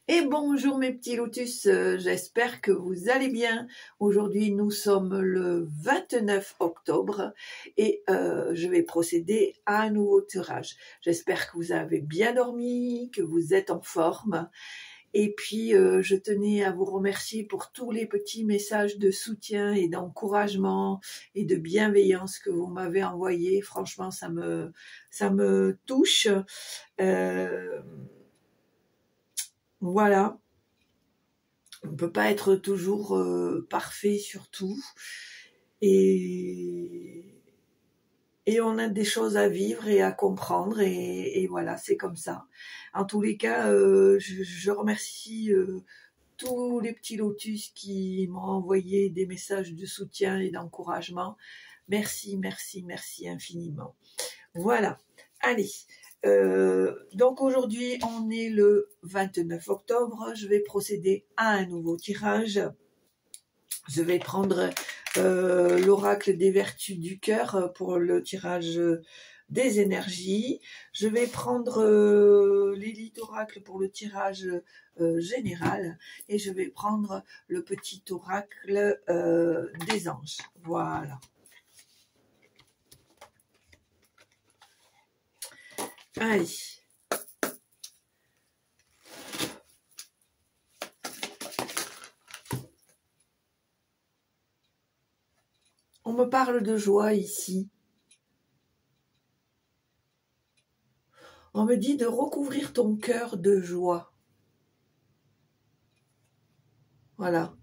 Et bonjour mes petits lotus, j'espère que vous allez bien. Aujourd'hui nous sommes le 29 octobre et je vais procéder à un nouveau tirage. J'espère que vous avez bien dormi, que vous êtes en forme. Et puis je tenais à vous remercier pour tous les petits messages de soutien et d'encouragement et de bienveillance que vous m'avez envoyés. Franchement ça me touche. Voilà. On ne peut pas être toujours parfait sur tout. Et on a des choses à vivre et à comprendre. Et voilà, c'est comme ça. En tous les cas, je remercie tous les petits lotus qui m'ont envoyé des messages de soutien et d'encouragement. Merci, merci, merci infiniment. Voilà. Allez. Donc aujourd'hui on est le 29 octobre, je vais procéder à un nouveau tirage. Je vais prendre l'oracle des vertus du cœur pour le tirage des énergies. Je vais prendre l'élite oracle pour le tirage général et je vais prendre le petit oracle des anges. Voilà. Allez. On me parle de joie ici. On me dit de recouvrir ton cœur de joie. Voilà.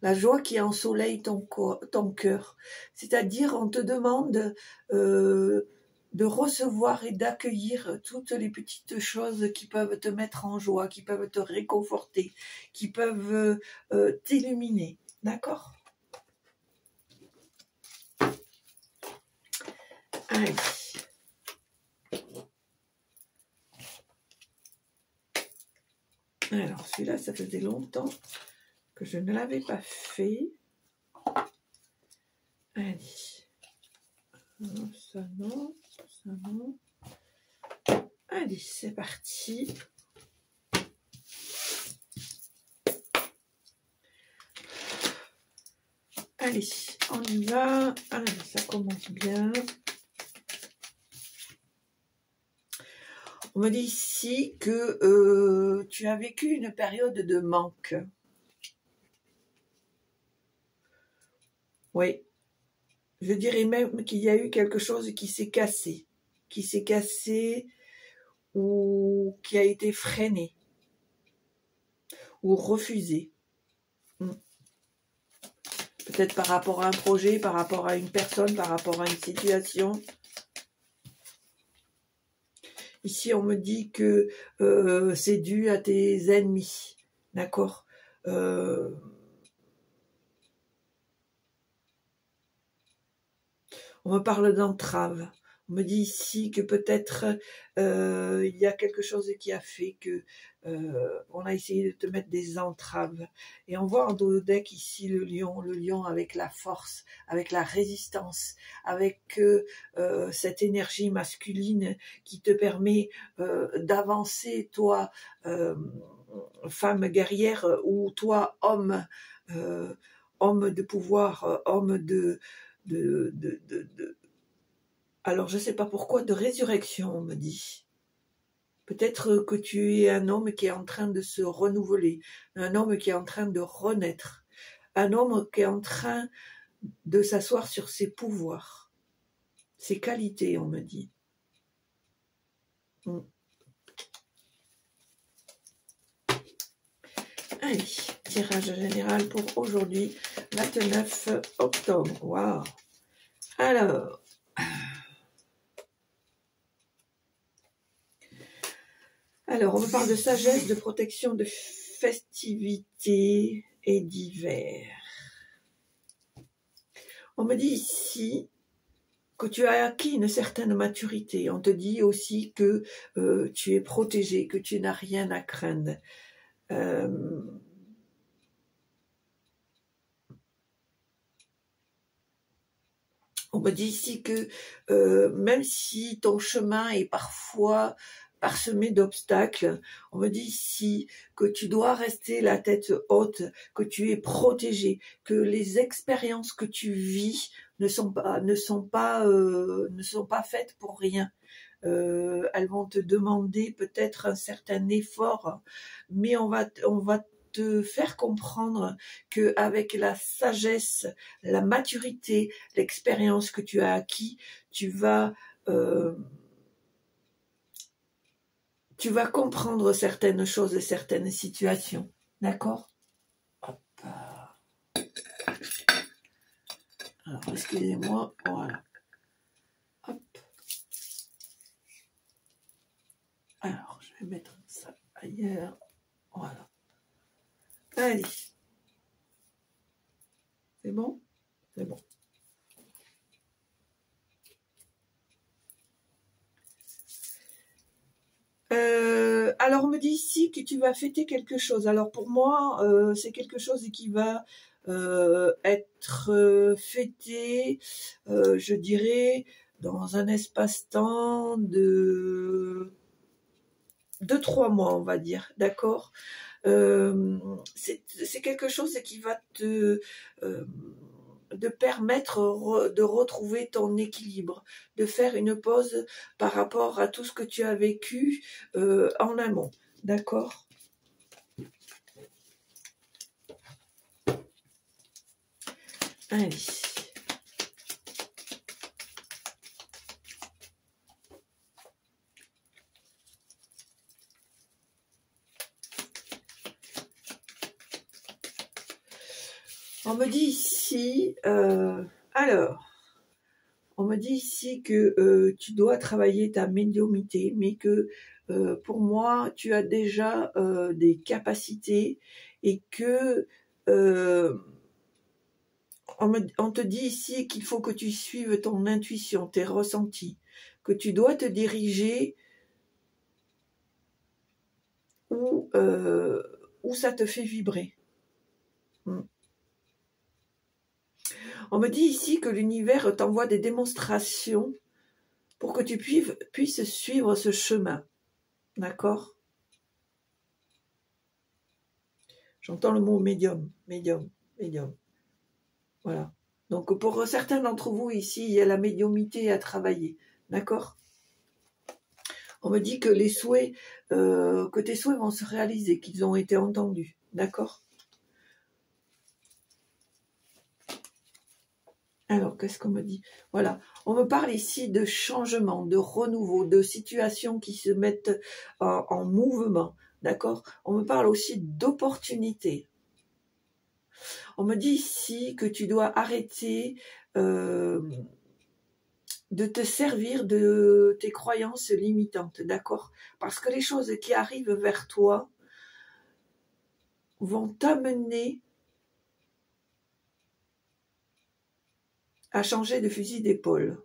La joie qui ensoleille ton cœur. C'est-à-dire, on te demande de recevoir et d'accueillir toutes les petites choses qui peuvent te mettre en joie, qui peuvent te réconforter, qui peuvent t'illuminer. D'accord ? Allez. Alors, celui-là, ça faisait longtemps que je ne l'avais pas fait. Allez. Non, ça non, ça non. Allez, c'est parti. Allez, on y va. Allez, ça commence bien. On me dit ici que tu as vécu une période de manque. Oui. Je dirais même qu'il y a eu quelque chose qui s'est cassé. Qui s'est cassé ou qui a été freiné. Ou refusé. Peut-être par rapport à un projet, par rapport à une personne, par rapport à une situation. Ici, on me dit que c'est dû à tes ennemis. D'accord ? On me parle d'entrave. On me dit ici que peut-être il y a quelque chose qui a fait que on a essayé de te mettre des entraves. Et on voit en dos de deck ici le lion avec la force, avec la résistance, avec cette énergie masculine qui te permet d'avancer, toi, femme guerrière, ou toi, homme, homme de pouvoir, homme alors je sais pas pourquoi, de résurrection, on me dit. Peut-être que tu es un homme qui est en train de se renouveler, un homme qui est en train de renaître, un homme qui est en train de s'asseoir sur ses pouvoirs, ses qualités, on me dit. Allez, tirage général pour aujourd'hui, 29 octobre. Waouh. Alors, on me parle de sagesse, de protection, de festivité et d'hiver. On me dit ici que tu as acquis une certaine maturité. On te dit aussi que tu es protégé, que tu n'as rien à craindre. On me dit ici que même si ton chemin est parfois parsemé d'obstacles. On me dit ici que tu dois rester la tête haute, que tu es protégé, que les expériences que tu vis ne sont pas faites pour rien. Elles vont te demander peut-être un certain effort, mais on va te faire comprendre que avec la sagesse, la maturité, l'expérience que tu as acquis, tu vas comprendre certaines choses et certaines situations. D'accord? Hop. Alors, excusez-moi. Voilà. Hop. Alors, je vais mettre ça ailleurs. Voilà. Allez. C'est bon? C'est bon. Alors, on me dit ici que tu vas fêter quelque chose. Alors, pour moi, c'est quelque chose qui va être fêté, je dirais, dans un espace-temps de 3 mois, on va dire. D'accord? C'est quelque chose qui va te permettre de retrouver ton équilibre, de faire une pause par rapport à tout ce que tu as vécu en amont. D'accord? Allez. On me dit ici, alors, on me dit ici que tu dois travailler ta médiumnité, mais que pour moi, tu as déjà des capacités et que on te dit ici qu'il faut que tu suives ton intuition, tes ressentis, que tu dois te diriger où ça te fait vibrer. On me dit ici que l'univers t'envoie des démonstrations pour que tu puisses suivre ce chemin. D'accord? J'entends le mot médium, médium, médium. Voilà. Donc pour certains d'entre vous ici, il y a la médiumnité à travailler. D'accord? On me dit que tes souhaits vont se réaliser, qu'ils ont été entendus. D'accord? Alors, qu'est-ce qu'on me dit? Voilà, on me parle ici de changement, de renouveau, de situations qui se mettent en mouvement, d'accord? On me parle aussi d'opportunités. On me dit ici que tu dois arrêter de te servir de tes croyances limitantes, d'accord? Parce que les choses qui arrivent vers toi vont t'amener à changer de fusil d'épaule.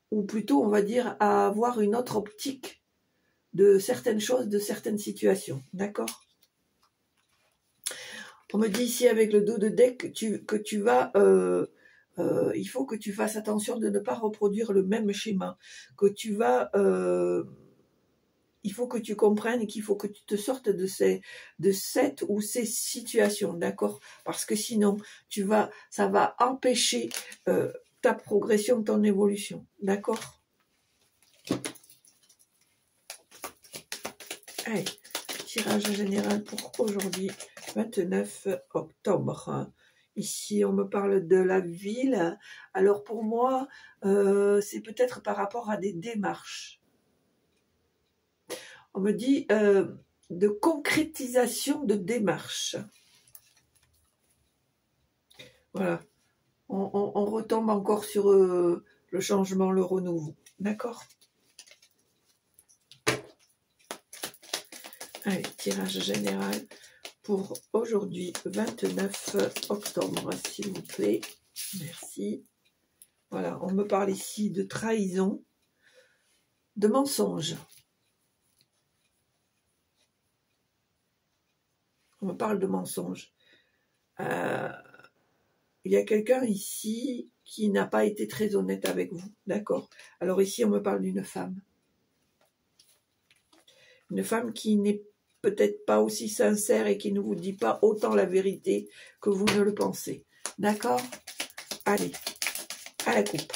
Ou plutôt, on va dire, à avoir une autre optique de certaines choses, de certaines situations. D'accord? On me dit ici avec le dos de deck que tu vas... il faut que tu fasses attention de ne pas reproduire le même schéma. Que tu vas... il faut que tu comprennes qu'il faut que tu te sortes de cette ou ces situations. D'accord? Parce que sinon, ça va empêcher ta progression, ton évolution. D'accord? Allez, tirage général pour aujourd'hui, 29 octobre. Ici, on me parle de la ville. Alors pour moi, c'est peut-être par rapport à des démarches. On me dit de concrétisation de démarches. Voilà. On retombe encore sur le changement, le renouveau. D'accord? Allez, tirage général pour aujourd'hui, 29 octobre, s'il vous plaît. Merci. Voilà, on me parle ici de trahison, de mensonge. On me parle de mensonge. Il y a quelqu'un ici qui n'a pas été très honnête avec vous. D'accord. Alors ici, on me parle d'une femme. Une femme qui n'est peut-être pas aussi sincère et qui ne vous dit pas autant la vérité que vous ne le pensez. D'accord? Allez, à la coupe.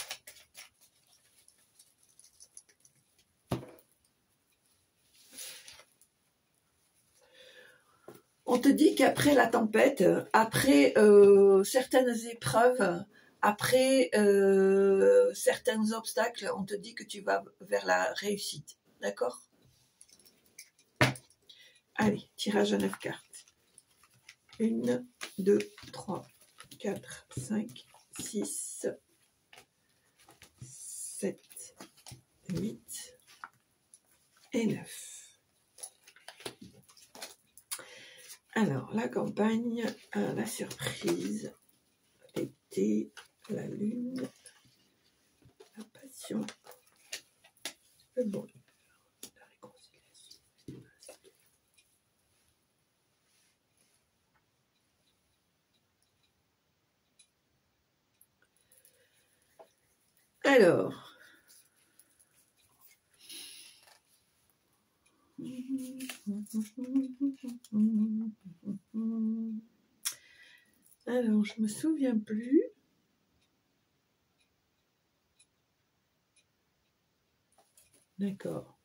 On te dit qu'après la tempête, après certaines épreuves, après certains obstacles, on te dit que tu vas vers la réussite. D'accord? Allez, tirage à 9 cartes. 1, 2, 3, 4, 5, 6, 7, 8 et 9. Alors, la campagne, la surprise, l'été, la lune, la passion, le bonheur, la réconciliation. Alors, je me souviens plus. D'accord.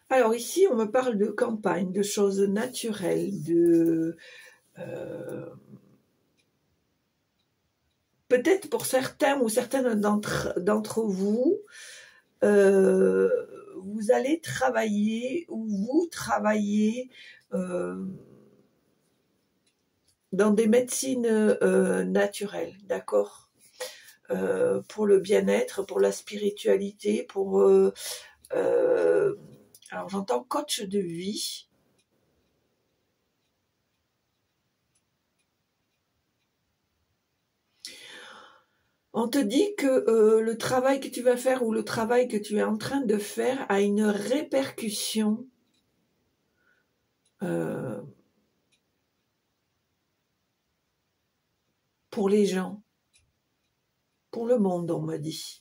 Alors ici, on me parle de campagne, de choses naturelles, de peut-être pour certains ou certaines d'entre vous, vous allez travailler ou vous travaillez dans des médecines naturelles, d'accord, pour le bien-être, pour la spiritualité, pour alors j'entends coach de vie. On te dit que le travail que tu vas faire ou le travail que tu es en train de faire a une répercussion pour les gens, pour le monde, on m'a dit.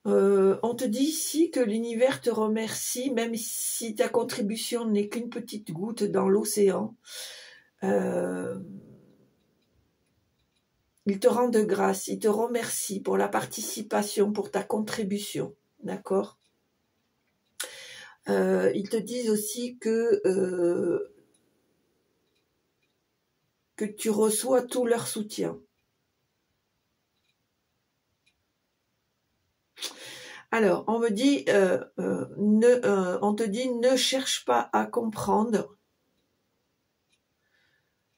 On te dit ici que l'univers te remercie, même si ta contribution n'est qu'une petite goutte dans l'océan. Il te rend de grâce, il te remercie pour la participation, pour ta contribution, d'accord? Ils te disent aussi que tu reçois tout leur soutien. Alors, on me dit, on te dit, ne cherche pas à comprendre,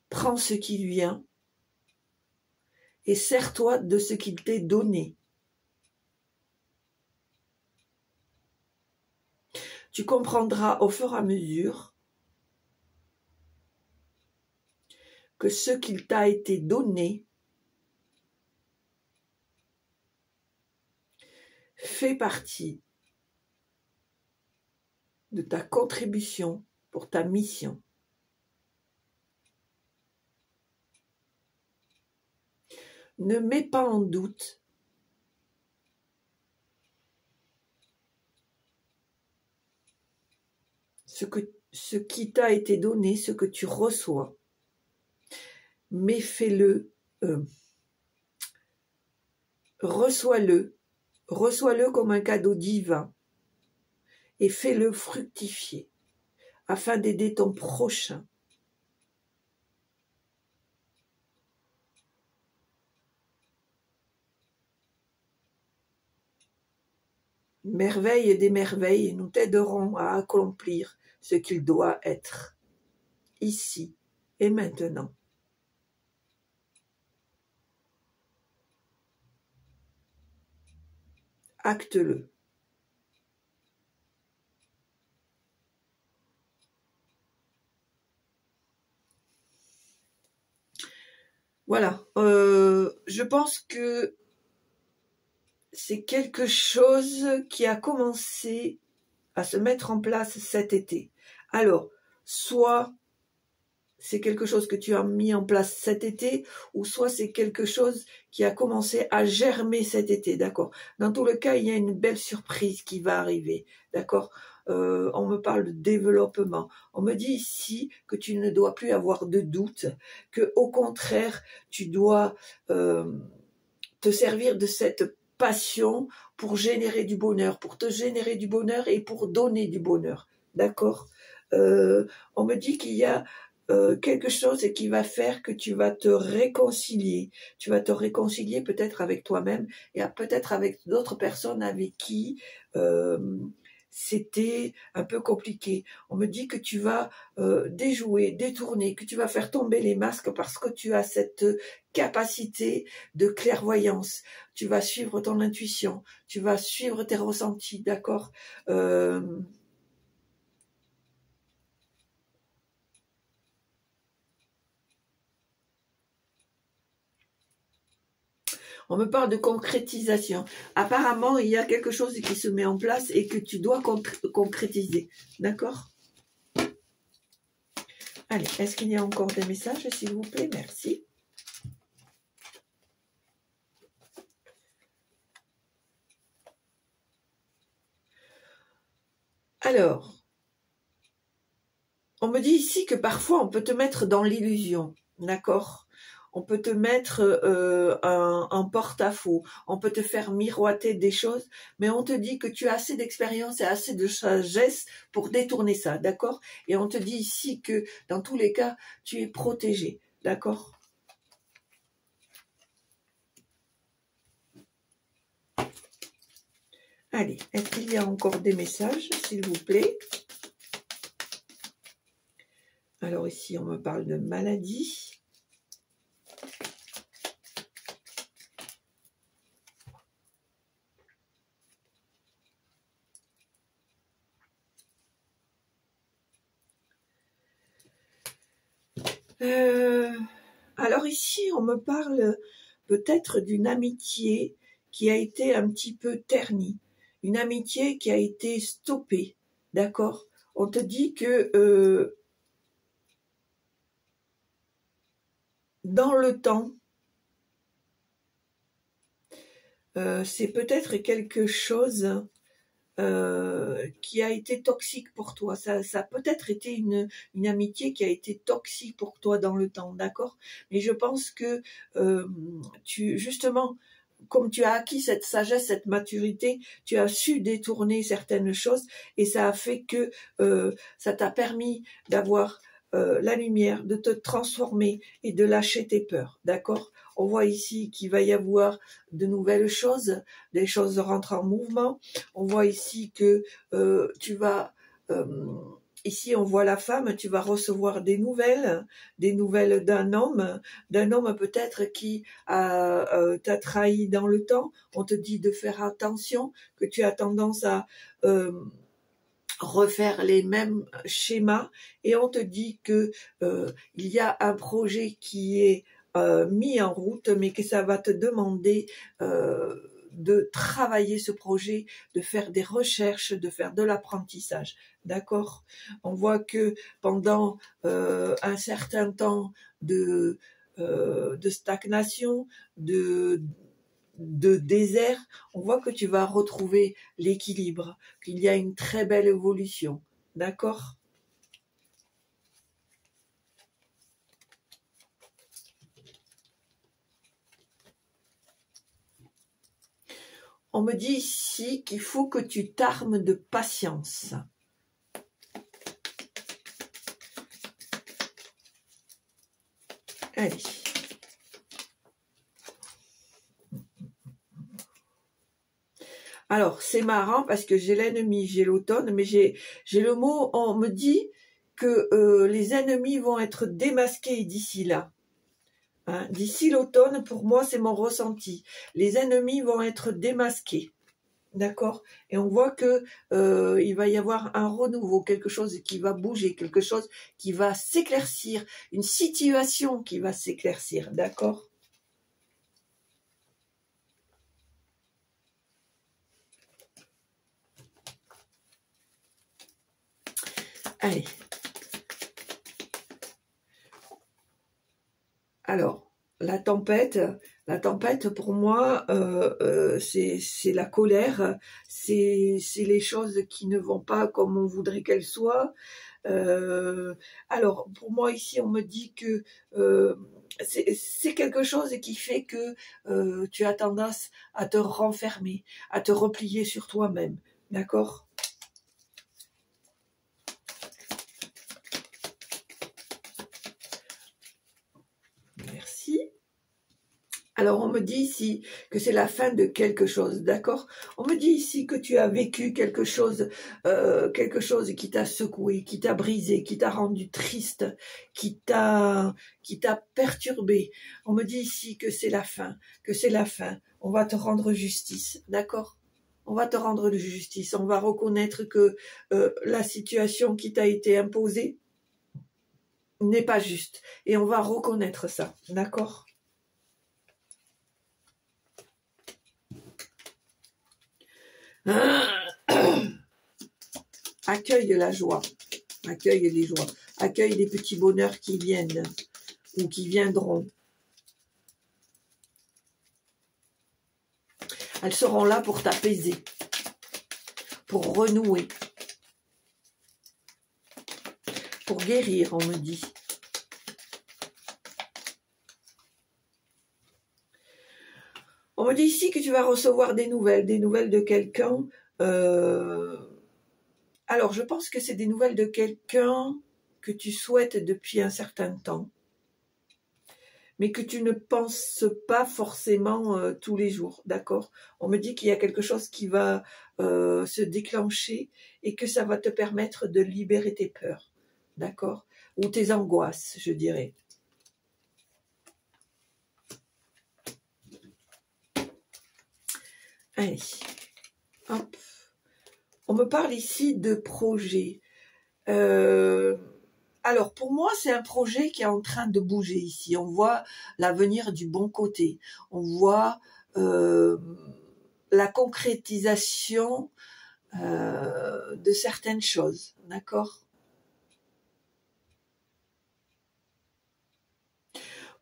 prends ce qui vient et sers-toi de ce qu'il t'est donné. Tu comprendras au fur et à mesure que ce qu'il t'a été donné fait partie de ta contribution pour ta mission. Ne mets pas en doute ce qui t'a été donné, ce que tu reçois, mais fais-le, reçois-le comme un cadeau divin et fais-le fructifier afin d'aider ton prochain. Merveille des merveilles, nous t'aiderons à accomplir ce qu'il doit être, ici et maintenant. Acte-le. Voilà, je pense que c'est quelque chose qui a commencé à se mettre en place cet été. Alors, soit c'est quelque chose que tu as mis en place cet été, ou soit c'est quelque chose qui a commencé à germer cet été, d'accord? Dans tout le cas, il y a une belle surprise qui va arriver, d'accord? On me parle de développement. On me dit ici que tu ne dois plus avoir de doute, que au contraire, tu dois te servir de cette passion pour générer du bonheur, pour te générer du bonheur et pour donner du bonheur, d'accord? On me dit qu'il y a quelque chose qui va faire que tu vas te réconcilier. Tu vas te réconcilier peut-être avec toi-même et peut-être avec d'autres personnes avec qui c'était un peu compliqué. On me dit que tu vas déjouer, détourner, que tu vas faire tomber les masques parce que tu as cette capacité de clairvoyance. Tu vas suivre ton intuition, tu vas suivre tes ressentis, d'accord? On me parle de concrétisation. Apparemment, il y a quelque chose qui se met en place et que tu dois concrétiser. D'accord? Allez, est-ce qu'il y a encore des messages, s'il vous plaît? Merci. Alors, on me dit ici que parfois on peut te mettre dans l'illusion. D'accord? On peut te mettre en porte-à-faux, on peut te faire miroiter des choses, mais on te dit que tu as assez d'expérience et assez de sagesse pour détourner ça, d'accord? Et on te dit ici que dans tous les cas, tu es protégé, d'accord? Allez, est-ce qu'il y a encore des messages, s'il vous plaît? Alors ici, on me parle de maladie. Alors ici, on me parle peut-être d'une amitié qui a été un petit peu ternie, une amitié qui a été stoppée, d'accord? On te dit que dans le temps, c'est peut-être quelque chose qui a été toxique pour toi. Ça a peut-être été une amitié qui a été toxique pour toi dans le temps, d'accord? Mais je pense que justement, comme tu as acquis cette sagesse, cette maturité, tu as su détourner certaines choses et ça a fait que ça t'a permis d'avoir la lumière, de te transformer et de lâcher tes peurs, d'accord? On voit ici qu'il va y avoir de nouvelles choses, des choses rentrent en mouvement. On voit ici que tu vas... ici, on voit la femme, tu vas recevoir des nouvelles d'un homme peut-être qui t'a trahi dans le temps. On te dit de faire attention, que tu as tendance à refaire les mêmes schémas et on te dit que il y a un projet qui est mis en route mais que ça va te demander de travailler ce projet, de faire des recherches, de faire de l'apprentissage, d'accord? On voit que pendant un certain temps de stagnation, de désert, on voit que tu vas retrouver l'équilibre, qu'il y a une très belle évolution. D'accord? On me dit ici qu'il faut que tu t'armes de patience. Allez. Alors, c'est marrant parce que j'ai l'ennemi, j'ai l'automne, mais j'ai le mot, on me dit que les ennemis vont être démasqués d'ici là. Hein, d'ici l'automne, pour moi, c'est mon ressenti. Les ennemis vont être démasqués. D'accord? Et on voit que il va y avoir un renouveau, quelque chose qui va bouger, quelque chose qui va s'éclaircir, une situation qui va s'éclaircir. D'accord? Allez. Alors, la tempête pour moi, c'est la colère, c'est les choses qui ne vont pas comme on voudrait qu'elles soient. Alors, pour moi ici, on me dit que c'est quelque chose qui fait que tu as tendance à te renfermer, à te replier sur toi-même, d'accord? Merci. Alors, on me dit ici que c'est la fin de quelque chose, d'accord? On me dit ici que tu as vécu quelque chose qui t'a secoué, qui t'a brisé, qui t'a rendu triste, qui t'a perturbé. On me dit ici que c'est la fin, que c'est la fin. On va te rendre justice, d'accord? On va te rendre justice. On va reconnaître que la situation qui t'a été imposée n'est pas juste. Et on va reconnaître ça, d'accord? Accueille la joie, accueille les joies, accueille les petits bonheurs qui viennent ou qui viendront. Elles seront là pour t'apaiser, pour renouer, pour guérir, on me dit. On me dit ici que tu vas recevoir des nouvelles de quelqu'un. Alors, je pense que c'est des nouvelles de quelqu'un que tu souhaites depuis un certain temps, mais que tu ne penses pas forcément tous les jours, d'accord? On me dit qu'il y a quelque chose qui va se déclencher et que ça va te permettre de libérer tes peurs, d'accord? Ou tes angoisses, je dirais. Allez, hop. On me parle ici de projet. Alors, pour moi, c'est un projet qui est en train de bouger ici. On voit l'avenir du bon côté. On voit la concrétisation de certaines choses. D'accord?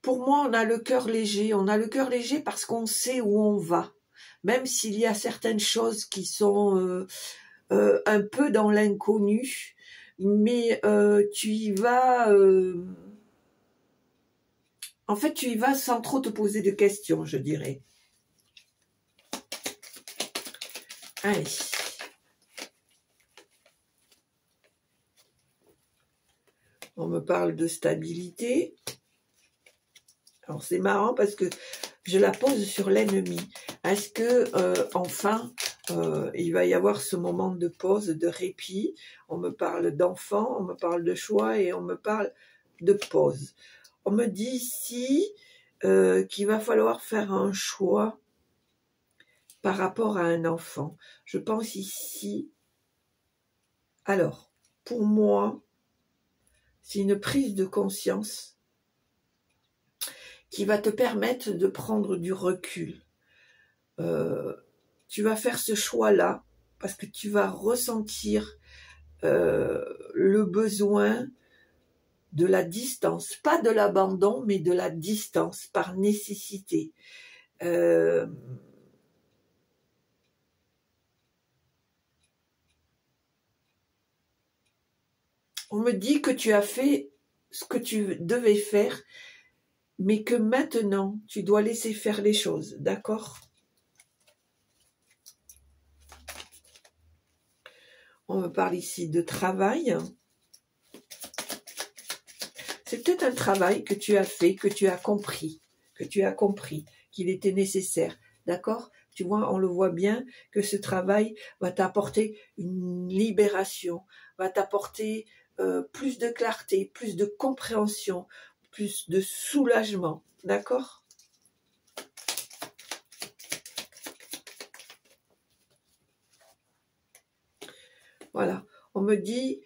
Pour moi, on a le cœur léger. On a le cœur léger parce qu'on sait où on va. Même s'il y a certaines choses qui sont un peu dans l'inconnu, mais tu y vas... en fait, tu y vas sans trop te poser de questions, je dirais. Allez. On me parle de stabilité. Alors, c'est marrant parce que je la pose sur l'ennemi. Est-ce que, enfin, il va y avoir ce moment de pause, de répit? On me parle d'enfant, on me parle de choix et on me parle de pause. On me dit ici qu'il va falloir faire un choix par rapport à un enfant. Je pense ici... Alors, pour moi, c'est une prise de conscience qui va te permettre de prendre du recul. Tu vas faire ce choix-là parce que tu vas ressentir le besoin de la distance, pas de l'abandon, mais de la distance par nécessité. On me dit que tu as fait ce que tu devais faire, mais que maintenant, tu dois laisser faire les choses, d'accord? On me parle ici de travail. C'est peut-être un travail que tu as fait, que tu as compris qu'il était nécessaire, d'accord? Tu vois, on le voit bien que ce travail va t'apporter une libération, va t'apporter plus de clarté, plus de compréhension, plus de soulagement, d'accord? Voilà, on me dit,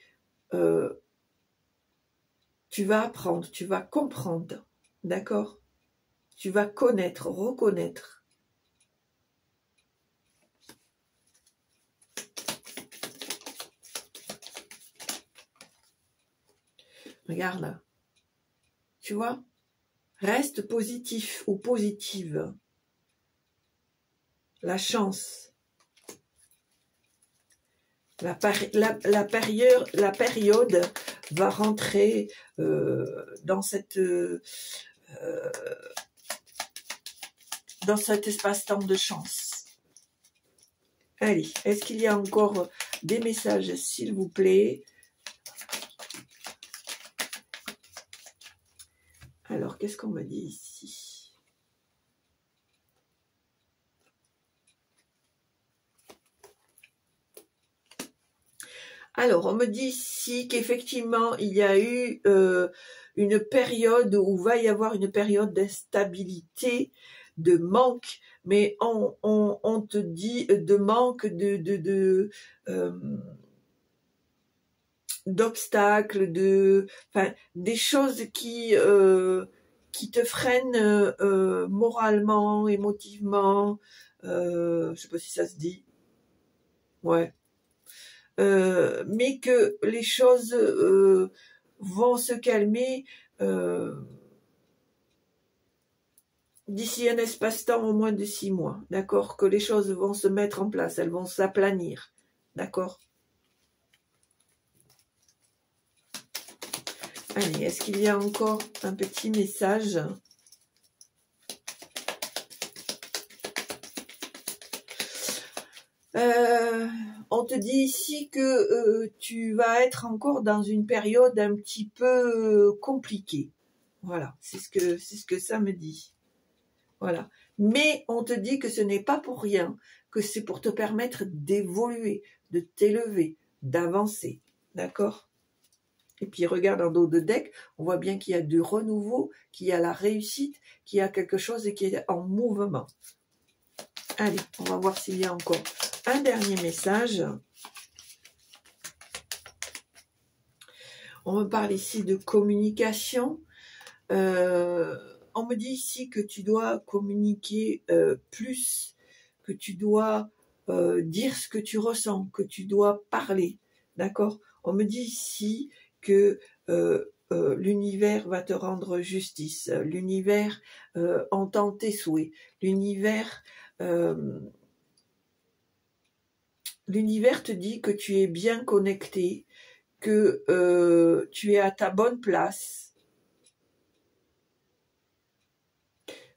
tu vas apprendre, tu vas comprendre, d'accord? Tu vas connaître, reconnaître. Regarde là, tu vois? Reste positif ou positive. La chance. La période va rentrer dans cet espace-temps de chance. Allez, est-ce qu'il y a encore des messages, s'il vous plaît? Alors, qu'est-ce qu'on me dit ici? Alors, on me dit ici qu'effectivement, il y a eu une période où va y avoir une période d'instabilité, de manque, mais on te dit de manque d'obstacles, des choses qui te freinent moralement, émotivement, je sais pas si ça se dit, ouais. Mais que les choses vont se calmer d'ici un espace-temps au moins de 6 mois, d'accord? Que les choses vont se mettre en place, elles vont s'aplanir, d'accord? Allez, est-ce qu'il y a encore un petit message? On te dit ici que tu vas être encore dans une période un petit peu compliquée. Voilà, c'est ce que ça me dit. Voilà. Mais on te dit que ce n'est pas pour rien, que c'est pour te permettre d'évoluer, de t'élever, d'avancer. D'accord? Et puis regarde en dos de deck, on voit bien qu'il y a du renouveau, qu'il y a la réussite, qu'il y a quelque chose qui est en mouvement. Allez, on va voir s'il y a encore un dernier message. On me parle ici de communication. On me dit ici que tu dois communiquer plus, que tu dois dire ce que tu ressens, que tu dois parler. D'accord? On me dit ici que l'univers va te rendre justice. L'univers entend tes souhaits. L'univers te dit que tu es bien connecté, que tu es à ta bonne place,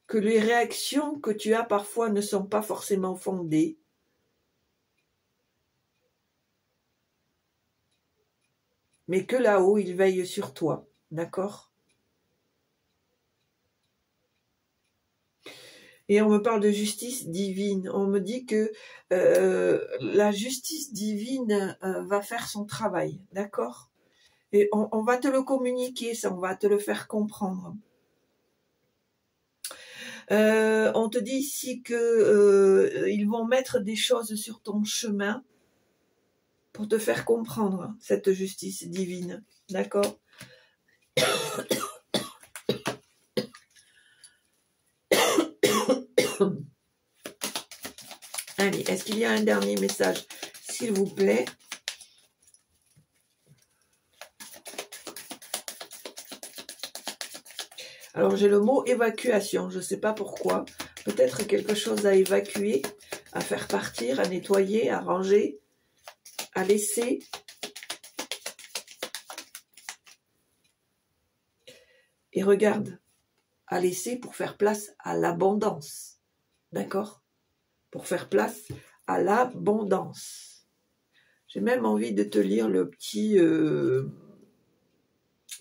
que les réactions que tu as parfois ne sont pas forcément fondées, mais que là-haut, il veille sur toi, d'accord? Et on me parle de justice divine. On me dit que la justice divine va faire son travail, d'accord? Et on va te le communiquer, ça, on va te le faire comprendre. On te dit ici que ils vont mettre des choses sur ton chemin pour te faire comprendre cette justice divine, d'accord? Allez, est-ce qu'il y a un dernier message, s'il vous plaît? Alors, j'ai le mot évacuation, je ne sais pas pourquoi. Peut-être quelque chose à évacuer, à faire partir, à nettoyer, à ranger, à laisser. Et regarde, à laisser pour faire place à l'abondance. D'accord? Pour faire place à l'abondance. J'ai même envie de te lire le petit...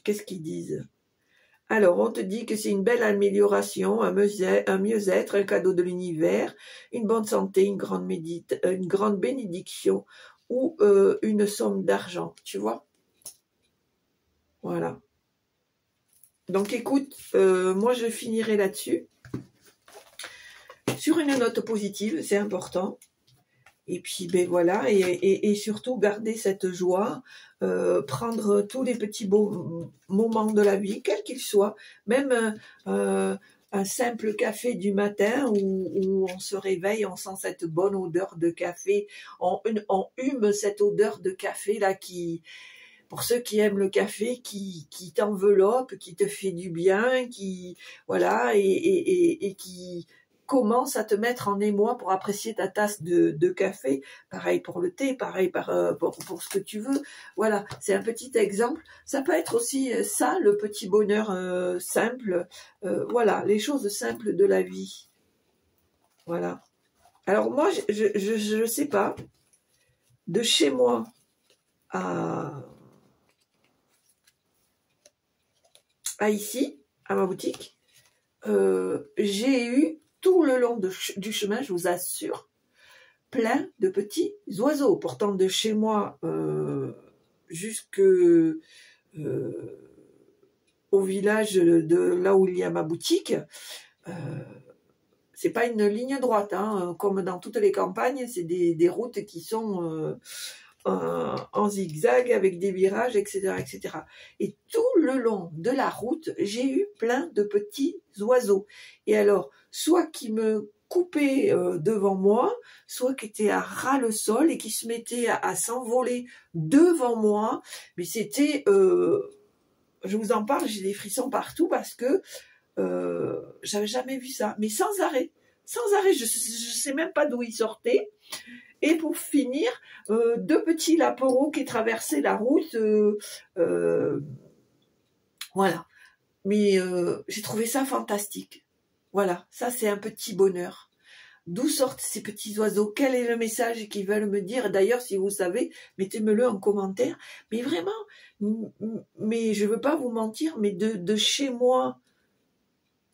Qu'est-ce qu'ils disent? Alors, on te dit que c'est une belle amélioration, un mieux-être, un cadeau de l'univers, une bonne santé, une grande bénédiction ou une somme d'argent, tu vois? Voilà. Donc, écoute, moi, je finirai là-dessus. Sur une note positive, c'est important. Et puis, ben voilà, et surtout garder cette joie, prendre tous les petits beaux moments de la vie, quels qu'ils soient, même un simple café du matin où on se réveille, on sent cette bonne odeur de café, on hume cette odeur de café là qui pour ceux qui aiment le café, qui t'enveloppe, qui te fait du bien, qui voilà, et qui commence à te mettre en émoi pour apprécier ta tasse de café. Pareil pour le thé, pareil pour ce que tu veux. Voilà, c'est un petit exemple. Ça peut être aussi ça, le petit bonheur simple. Voilà, les choses simples de la vie. Voilà. Alors moi, je sais pas, de chez moi à ici, à ma boutique, j'ai eu tout le long du chemin, je vous assure, plein de petits oiseaux. Pourtant, de chez moi jusque au village de là où il y a ma boutique, c'est pas une ligne droite, hein, comme dans toutes les campagnes, c'est des routes qui sont en zigzag avec des virages, etc., etc. Et tout le long de la route, j'ai eu plein de petits oiseaux. Et alors, soit qui me coupaient devant moi, soit qui étaient à ras le sol et qui se mettaient à s'envoler devant moi. Mais c'était, je vous en parle, j'ai des frissons partout parce que j'avais jamais vu ça. Mais sans arrêt, je sais même pas d'où ils sortaient. Et pour finir, deux petits lapereaux qui traversaient la route. Voilà. Mais j'ai trouvé ça fantastique. Voilà, ça c'est un petit bonheur. D'où sortent ces petits oiseaux? Quel est le message qu'ils veulent me dire? D'ailleurs, si vous savez, mettez-me-le en commentaire. Mais vraiment, mais je veux pas vous mentir, mais de chez moi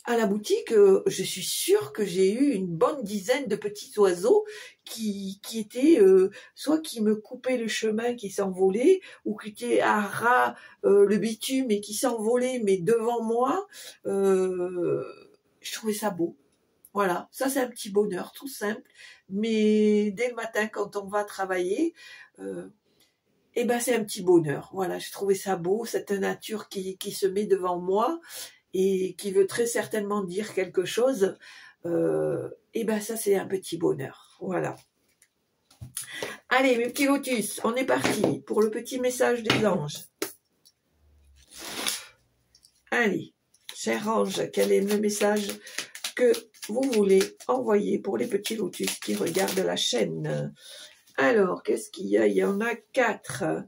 à la boutique, je suis sûre que j'ai eu une bonne dizaine de petits oiseaux qui étaient soit qui me coupaient le chemin, qui s'envolaient, ou qui étaient à ras le bitume et qui s'envolaient, mais devant moi. Je trouvais ça beau. Voilà, ça c'est un petit bonheur, tout simple. Mais dès le matin, quand on va travailler, eh ben c'est un petit bonheur. Voilà, j'ai trouvé ça beau, cette nature qui se met devant moi et qui veut très certainement dire quelque chose, et ben ça c'est un petit bonheur. Voilà. Allez mes petits lotus, on est parti pour le petit message des anges. Allez, cher ange, quel est le message que vous voulez envoyer pour les petits lotus qui regardent la chaîne? Alors, qu'est-ce qu'il y a? Il y en a 4.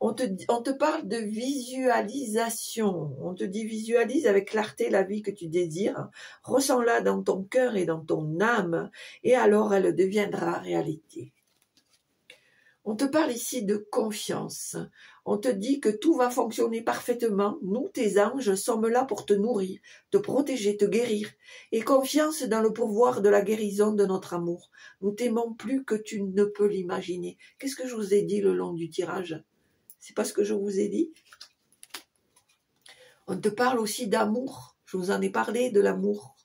On te parle de visualisation. On te dit visualise avec clarté la vie que tu désires. Ressens-la dans ton cœur et dans ton âme. Et alors, elle deviendra réalité. On te parle ici de confiance. On te dit que tout va fonctionner parfaitement. Nous, tes anges, sommes là pour te nourrir, te protéger, te guérir. Et confiance dans le pouvoir de la guérison de notre amour. Nous t'aimons plus que tu ne peux l'imaginer. Qu'est-ce que je vous ai dit le long du tirage? C'est pas ce que je vous ai dit? On te parle aussi d'amour. Je vous en ai parlé de l'amour.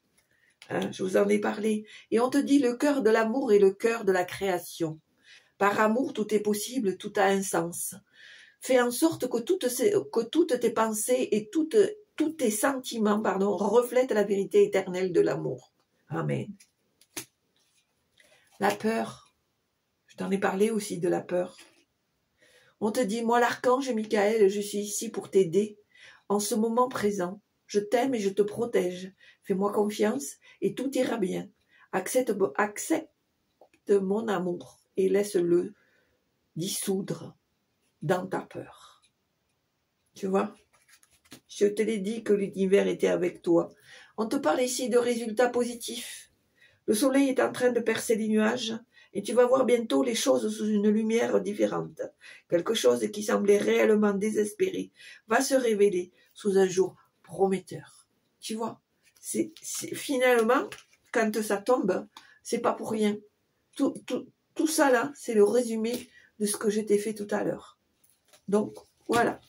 Hein, je vous en ai parlé. Et on te dit le cœur de l'amour est le cœur de la création. Par amour, tout est possible, tout a un sens. Fais en sorte que toutes tes pensées et tous tes sentiments, reflètent la vérité éternelle de l'amour. Amen. La peur. Je t'en ai parlé aussi de la peur. On te dit, moi l'archange Michael, je suis ici pour t'aider. En ce moment présent, je t'aime et je te protège. Fais-moi confiance et tout ira bien. Accepte mon amour et laisse-le dissoudre dans ta peur. Tu vois? Je te l'ai dit que l'univers était avec toi. On te parle ici de résultats positifs. Le soleil est en train de percer les nuages et tu vas voir bientôt les choses sous une lumière différente. Quelque chose qui semblait réellement désespéré va se révéler sous un jour prometteur. Tu vois? C'est finalement, quand ça tombe, c'est pas pour rien. Tout ça là, c'est le résumé de ce que je t'ai fait tout à l'heure. Donc, voilà.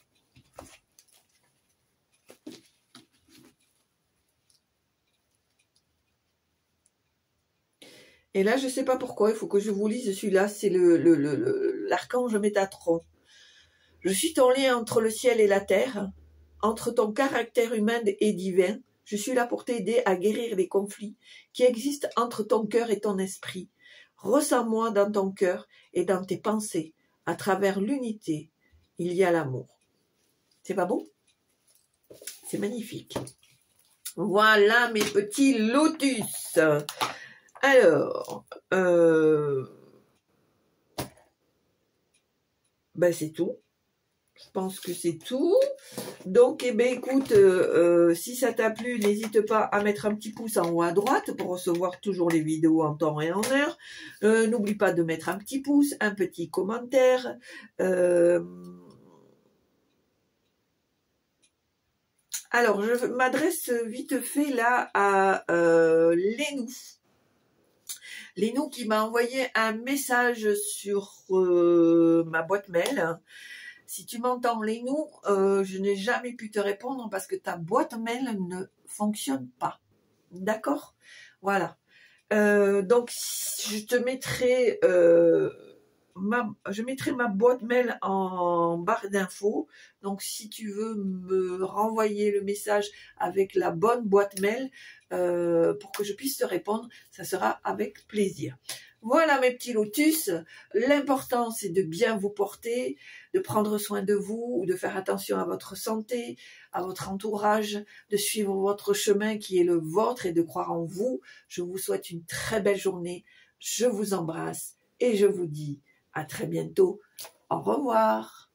Et là, je ne sais pas pourquoi, il faut que je vous lise celui-là, c'est l'archange Métatron. Je suis ton lien entre le ciel et la terre, entre ton caractère humain et divin. Je suis là pour t'aider à guérir les conflits qui existent entre ton cœur et ton esprit. Ressens-moi dans ton cœur et dans tes pensées. À travers l'unité, il y a l'amour. C'est pas beau? C'est magnifique. Voilà mes petits lotus. Alors, ben c'est tout. Je pense que c'est tout. Donc, eh ben, écoute, si ça t'a plu, n'hésite pas à mettre un petit pouce en haut à droite pour recevoir toujours les vidéos en temps et en heure. N'oublie pas de mettre un petit pouce, un petit commentaire. Alors, je m'adresse vite fait là à Lénou. Lénou qui m'a envoyé un message sur ma boîte mail. Si tu m'entends, Lénou, je n'ai jamais pu te répondre parce que ta boîte mail ne fonctionne pas. D'accord? Voilà. Donc, je te mettrai... je mettrai ma boîte mail en barre d'infos. Donc, si tu veux me renvoyer le message avec la bonne boîte mail pour que je puisse te répondre, ça sera avec plaisir. Voilà mes petits lotus. L'important, c'est de bien vous porter, de prendre soin de vous, de faire attention à votre santé, à votre entourage, de suivre votre chemin qui est le vôtre et de croire en vous. Je vous souhaite une très belle journée. Je vous embrasse et je vous dis à très bientôt. Au revoir.